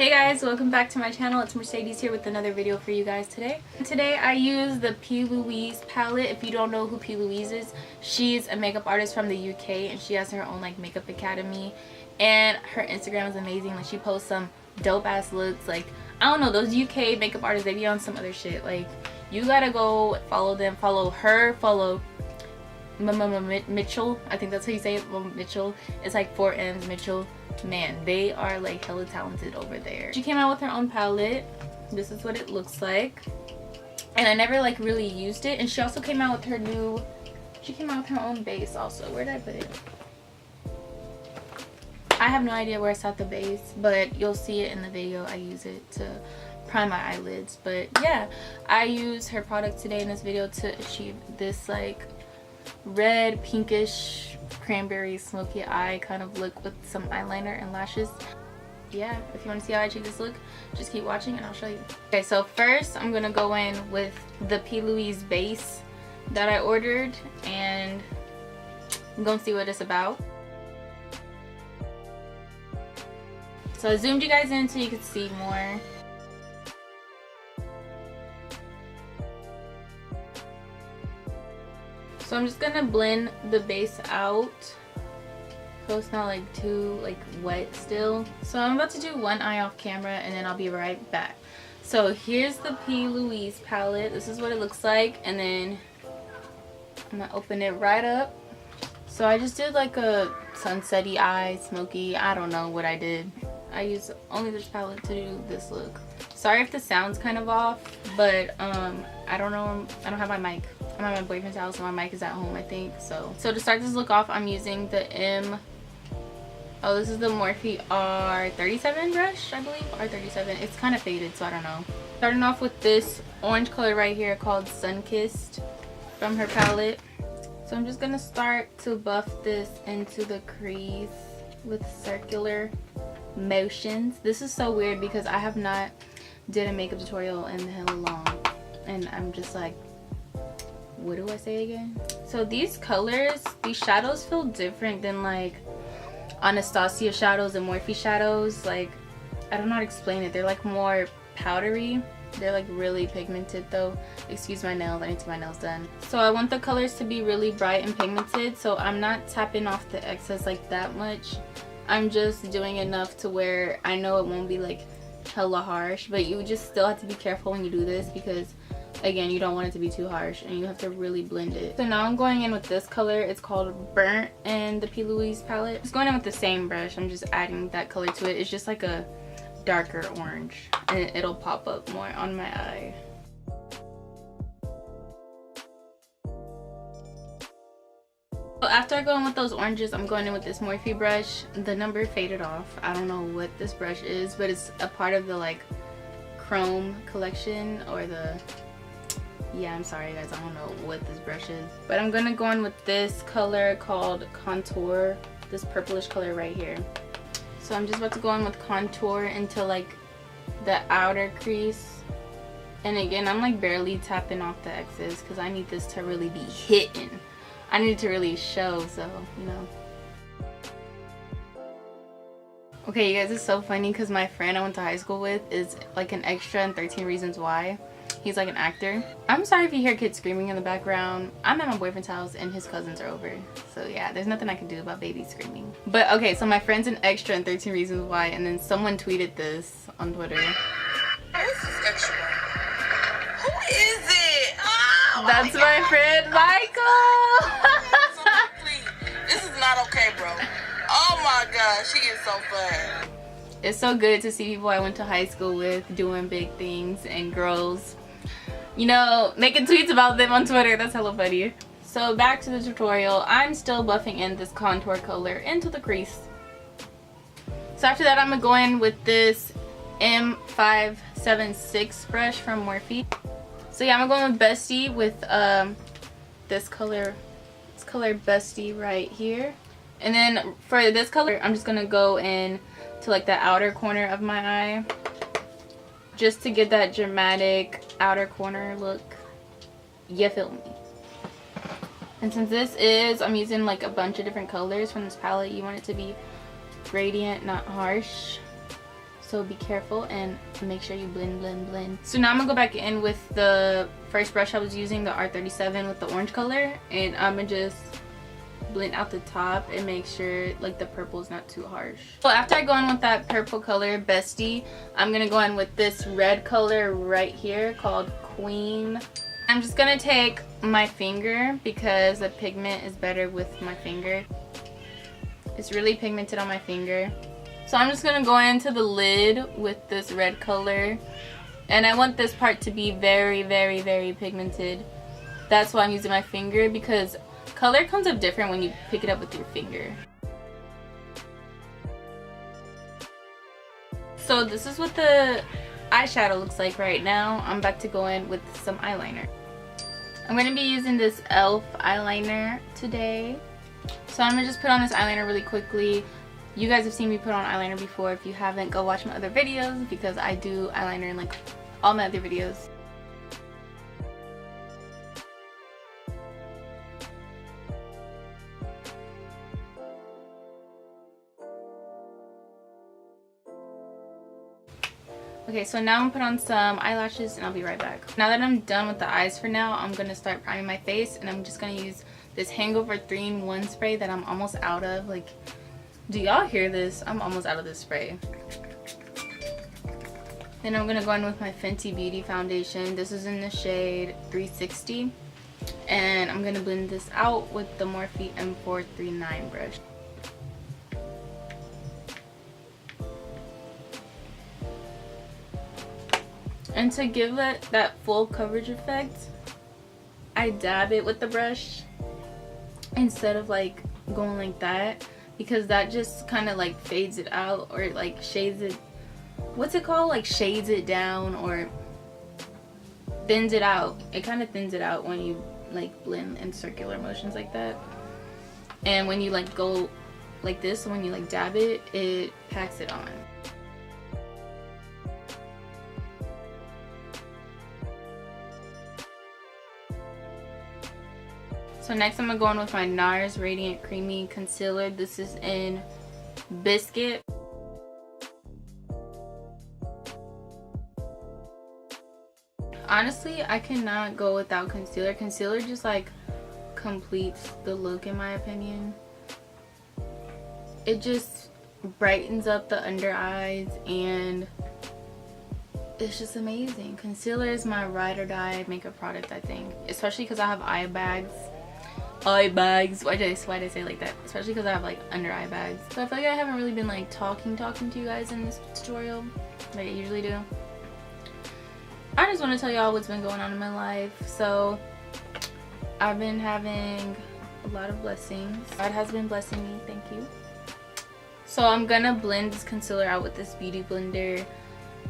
Hey guys, welcome back to my channel. It's Mercedes here with another video for you guys today. Today I use the Plouise palette. If you don't know who Plouise is, she's a makeup artist from the UK and she has her own like makeup academy, and her Instagram is amazing. Like she posts some dope ass looks. Like I don't know, those UK makeup artists, they be on some other shit. Like you gotta go follow them, follow her, follow Mitchell. I think that's how you say it. Mitchell. It's like 4 M's, Mitchell. Man, they are like hella talented over there. She came out with her own palette. This is what it looks like, and I never like really used it. And she also came out with her new, she came out with her own base also. Where did I put it? I have no idea where I set the base, but you'll see it in the video. I use it to prime my eyelids. But yeah, I use her product today in this video to achieve this like red pinkish cranberry smoky eye kind of look with some eyeliner and lashes. Yeah, if you want to see how I achieve this look, just keep watching and I'll show you. Okay, so first I'm gonna go in with the Plouise base that I ordered, and I'm gonna see what it's about. So I zoomed you guys in so you could see more. So I'm just gonna blend the base out so it's not like too like wet still. So I'm about to do one eye off camera and then I'll be right back. So here's the Plouise palette. This is what it looks like, and then I'm gonna open it right up. So I just did like a sunsetty eye, smoky, I don't know what I did. I used only this palette to do this look. Sorry if the sound's kind of off, but I don't know, I don't have my mic. I'm at my boyfriend's house and my mic is at home, I think. So to start this look off, I'm using the this is the Morphe R37 brush, I believe, R37. It's kind of faded, so I don't know. Starting off with this orange color right here called Sunkissed from her palette. So I'm just gonna start to buff this into the crease with circular motions. This is so weird because I have not did a makeup tutorial in hella long, and I'm just like, what do I say again? So these colors, these shadows feel different than like Anastasia shadows and Morphe shadows. Like, I don't know how to explain it. They're like more powdery. They're like really pigmented though. Excuse my nails, I need to get my nails done. So I want the colors to be really bright and pigmented, so I'm not tapping off the excess like that much. I'm just doing enough to where I know it won't be like hella harsh, but you just still have to be careful when you do this because again, you don't want it to be too harsh and you have to really blend it. So now I'm going in with this color. It's called Burnt in the Plouise palette. Just going in with the same brush. I'm just adding that color to it. It's just like a darker orange and it'll pop up more on my eye. So after I go in with those oranges, I'm going in with this Morphe brush. The number faded off. I don't know what this brush is, but it's a part of the like Chrome collection or the, yeah, I'm sorry guys, I don't know what this brush is. But I'm gonna go in with this color called Contour, this purplish color right here. So I'm just about to go in with Contour into like the outer crease. And again, I'm like barely tapping off the excess because I need this to really be hitting. I need it to really show, so, you know. Okay, you guys, it's so funny because my friend I went to high school with is like an extra in 13 Reasons Why. He's like an actor. I'm sorry if you hear kids screaming in the background. I'm at my boyfriend's house and his cousins are over. So yeah, there's nothing I can do about babies screaming. But okay, so my friend's an extra in 13 Reasons Why, and then someone tweeted this on Twitter. Who's this extra? Who is it? Oh, that's my friend Michael. Please, this is not okay, bro. Oh my god, she is so fun. It's so good to see people I went to high school with doing big things, and girls, you know, making tweets about them on Twitter. That's hella funny. So back to the tutorial. I'm still buffing in this contour color into the crease. So after that, I'm gonna go in with this M576 brush from Morphe. So yeah, I'm gonna go in with Bestie with this color Bestie right here. And then for this color, I'm just gonna go in to like the outer corner of my eye just to get that dramatic outer corner look. You feel me? And since this is, I'm using like a bunch of different colors from this palette, you want it to be gradient, not harsh. so be careful and make sure you blend. So now I'm gonna go back in with the first brush I was using, the R37 with the orange color, and I'm gonna just blend out the top and make sure like the purple is not too harsh. So after I go in with that purple color, Bestie, I'm gonna go in with this red color right here called Queen. I'm just gonna take my finger because the pigment is better with my finger. It's really pigmented on my finger. So I'm just gonna go into the lid with this red color, and I want this part to be very pigmented. That's why I'm using my finger, because color comes up different when you pick it up with your finger. So this is what the eyeshadow looks like right now. I'm about to go in with some eyeliner. I'm going to be using this e.l.f. eyeliner today. So I'm going to just put on this eyeliner really quickly. You guys have seen me put on eyeliner before. If you haven't, go watch my other videos because I do eyeliner in like all my other videos. Okay, so now I'm gonna put on some eyelashes and I'll be right back. Now that I'm done with the eyes for now, I'm gonna start priming my face, and I'm just gonna use this Hangover 3-in-1 spray that I'm almost out of. Like, do y'all hear this? I'm almost out of this spray. Then I'm gonna go in with my Fenty Beauty foundation. This is in the shade 360. And I'm gonna blend this out with the Morphe M439 brush. And to give it that full coverage effect, I dab it with the brush instead of like going like that, because that just kind of like fades it out, or like shades it, what's it called, like shades it down or thins it out. It kind of thins it out when you like blend in circular motions like that. And when you like go like this, when you like dab it, it packs it on. So next I'm going to go on with my NARS Radiant Creamy Concealer. This is in Biscuit. Honestly, I cannot go without concealer. Concealer just like completes the look in my opinion. It just brightens up the under eyes and it's just amazing. Concealer is my ride or die makeup product, I think. Especially because I have eye bags. Why did I say it like that? Especially because I have like under eye bags. So I feel like I haven't really been like talking to you guys in this tutorial like I usually do. I just want to tell y'all what's been going on in my life. So I've been having a lot of blessings. God has been blessing me, thank you. So I'm gonna blend this concealer out with this beauty blender.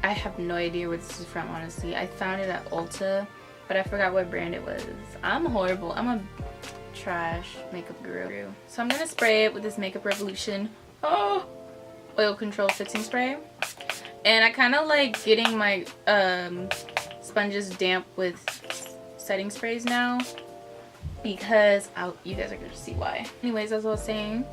I have no idea where this is from, honestly. I found it at Ulta, but I forgot what brand it was. I'm horrible. I'm a trash makeup guru. So I'm gonna spray it with this Makeup Revolution oil control fixing spray, and I kind of like getting my sponges damp with setting sprays now because you guys are gonna see why. Anyways, as I was saying,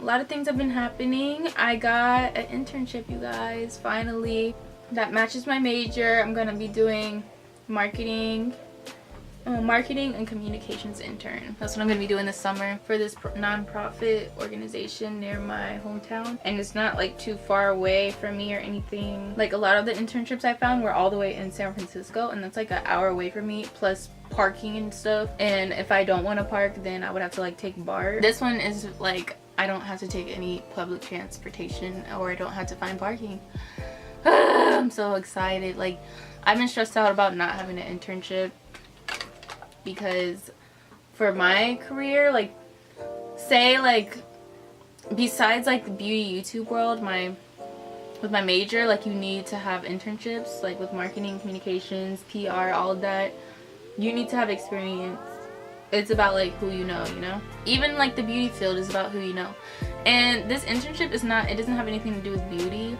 a lot of things have been happening. I got an internship, you guys, finally, that matches my major. I'm gonna be doing marketing and communications intern. That's what I'm gonna be doing this summer for this non-profit organization near my hometown, and it's not like too far away from me or anything. Like a lot of the internships I found were all the way in San Francisco, and that's like an hour away from me, plus parking and stuff. And if I don't want to park, then I would have to like take BART. This one is like I don't have to take any public transportation, or I don't have to find parking. I'm so excited. Like, I've been stressed out about not having an internship, because for my career, like, say like besides like the beauty YouTube world, with my major, like, you need to have internships, like with marketing, communications, PR, all of that. You need to have experience. It's about like who you know, even like the beauty field is about who you know. And this internship is not, it doesn't have anything to do with beauty,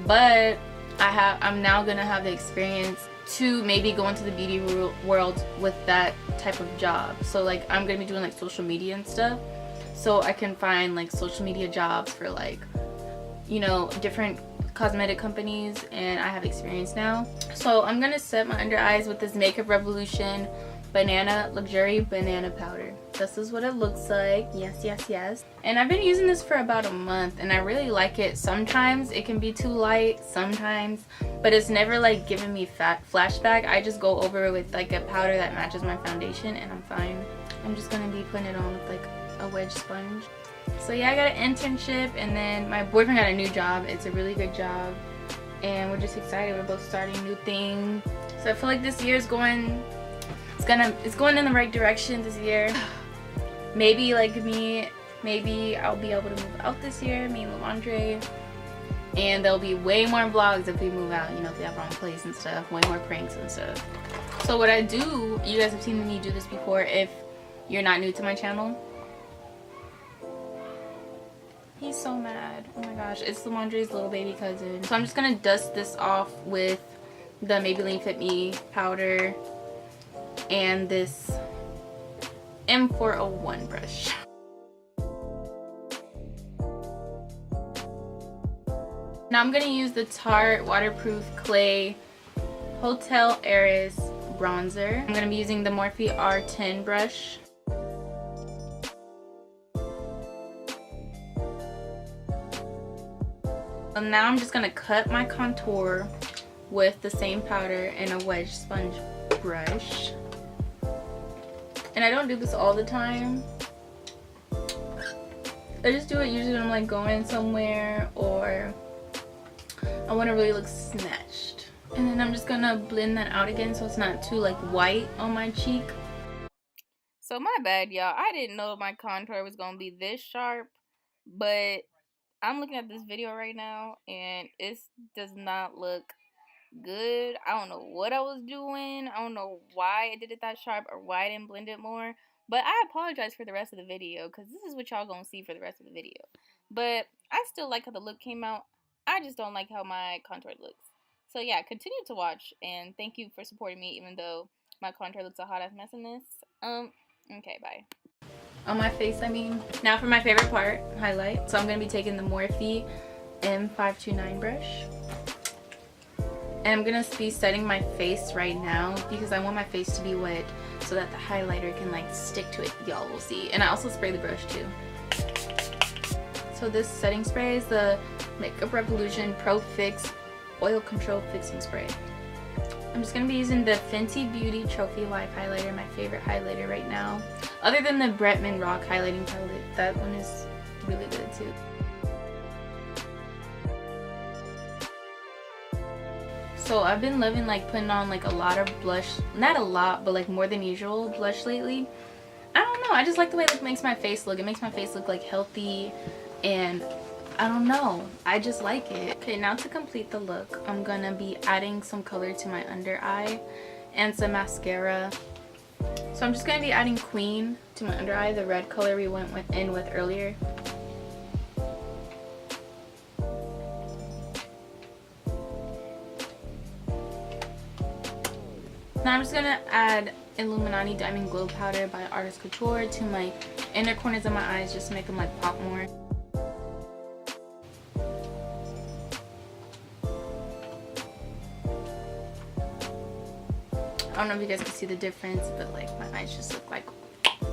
but I'm now gonna have the experience to maybe go into the beauty world with that type of job. So like I'm gonna be doing like social media and stuff, so I can find like social media jobs for like, different cosmetic companies and I have experience now. So I'm gonna set my under eyes with this Makeup Revolution Banana Luxury Banana Powder. This is what it looks like. Yes, yes, yes. And I've been using this for about a month and I really like it. Sometimes it can be too light, sometimes, but it's never like giving me flashback. I just go over it with like a powder that matches my foundation and I'm fine. I'm just gonna be putting it on with like a wedge sponge. So yeah, I got an internship and then my boyfriend got a new job. It's a really good job and we're just excited. We're both starting new things. So I feel like this year is going, it's going in the right direction this year. Maybe like me, maybe I'll be able to move out this year, me and Lamondre. And there'll be way more vlogs if we move out, you know, if we have our own place and stuff, way more pranks and stuff. So what I do, you guys have seen me do this before if you're not new to my channel. He's so mad. Oh my gosh, it's Lamondre's little baby cousin. So I'm just gonna dust this off with the Maybelline Fit Me powder and this M401 brush. Now I'm gonna use the Tarte Waterproof Clay Hotel Heiress bronzer. I'm gonna be using the Morphe R10 brush. So now I'm just gonna cut my contour with the same powder and a wedge sponge brush. And I don't do this all the time. I just do it usually when I'm like going somewhere or I want to really look snatched. And then I'm just gonna blend that out again so it's not too like white on my cheek. So my bad, y'all. I didn't know my contour was gonna be this sharp, but I'm looking at this video right now and it does not look good. I don't know what I was doing. I don't know why I did it that sharp or why I didn't blend it more. But I apologize for the rest of the video because this is what y'all gonna see for the rest of the video. But I still like how the look came out. I just don't like how my contour looks. So yeah, continue to watch and thank you for supporting me even though my contour looks a hot ass mess in this. Okay, bye. On my face, I mean. Now for my favorite part, highlight. So I'm gonna be taking the Morphe M529 brush. And I'm gonna be setting my face right now because I want my face to be wet so that the highlighter can like stick to it. Y'all will see. And I also spray the brush too. So this setting spray is the Makeup Revolution Pro Fix Oil Control Fixing Spray. I'm just gonna be using the Fenty Beauty Trophy Wife highlighter, my favorite highlighter right now. Other than the Bretman Rock highlighting palette, that one is really good too. So I've been loving like putting on like a lot of blush, not a lot, but like more than usual blush lately. I don't know, I just like the way it makes my face look. It makes my face look like healthy and I don't know, I just like it. Okay, now to complete the look, I'm gonna be adding some color to my under eye and some mascara. So I'm just gonna be adding Queen to my under eye, the red color we went in with earlier. Now I'm just gonna add Illuminati Diamond Glow Powder by Artist Couture to my inner corners of my eyes just to make them like pop more. I don't know if you guys can see the difference, but like my eyes just look like.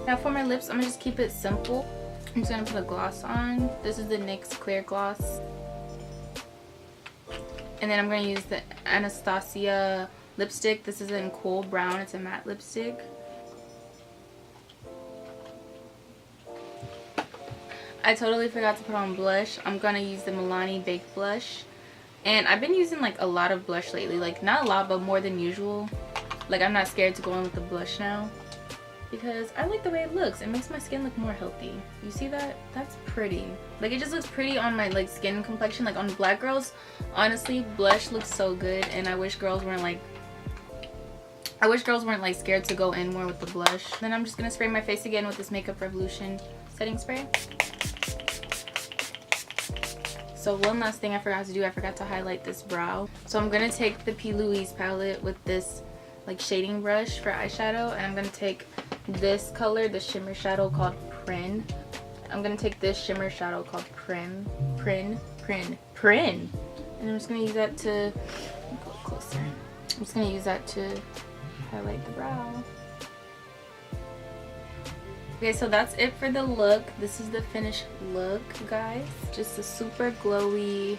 Now for my lips, I'm gonna just keep it simple. I'm just gonna put a gloss on. This is the NYX Clear Gloss. And then I'm gonna use the Anastasia lipstick. This is in Cool Brown. It's a matte lipstick. I totally forgot to put on blush. I'm gonna use the Milani Baked Blush. And I've been using like a lot of blush lately. Like not a lot, but more than usual. Like I'm not scared to go in with the blush now because I like the way it looks. It makes my skin look more healthy. You see that? That's pretty. Like it just looks pretty on my like skin complexion. Like on black girls, honestly, blush looks so good and I wish girls weren't like scared to go in more with the blush. Then I'm just gonna spray my face again with this Makeup Revolution setting spray. So one last thing I forgot to do, I forgot to highlight this brow. So I'm gonna take the Plouise palette with this like shading brush for eyeshadow and I'm gonna take this color, the shimmer shadow called Prin. I'm gonna take this shimmer shadow called Prin, and And I'm just gonna use that to go closer. I'm just gonna use that to highlight the brow. Okay, so that's it for the look. This is the finished look, guys. Just a super glowy,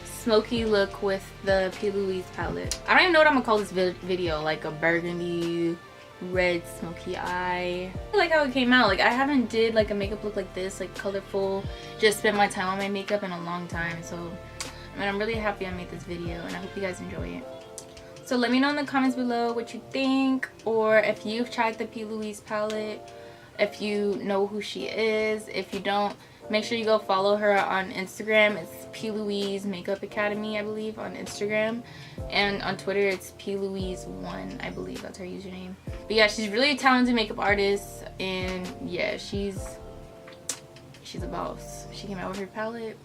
smoky look with the Plouise palette. I don't even know what I'm gonna call this video, like a burgundy red smoky eye. I like how it came out. Like, I haven't did like a makeup look like this, like colorful, just spent my time on my makeup in a long time. So I mean, I'm really happy I made this video, and I hope you guys enjoy it. So let me know in the comments below what you think, or if you've tried the Plouise palette, if you know who she is. If you don't, make sure you go follow her on Instagram. It's Plouise Makeup Academy, I believe, on Instagram. And on Twitter, it's Plouise1, I believe that's her username. But yeah, she's really a talented makeup artist, and yeah, she's a boss. She came out with her palette.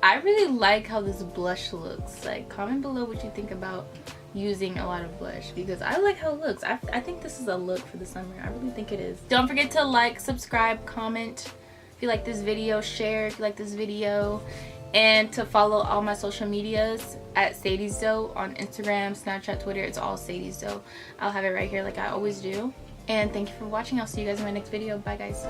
I really like how this blush looks. Like, comment below what you think about using a lot of blush, because I like how it looks. I think this is a look for the summer. I really think it is. Don't forget to like, subscribe, comment if you like this video, share if you like this video, and to follow all my social medias at Sadie's Dough on Instagram, Snapchat, Twitter. It's all Sadie's Dough. I'll have it right here like I always do. And thank you for watching. I'll see you guys in my next video. Bye, guys.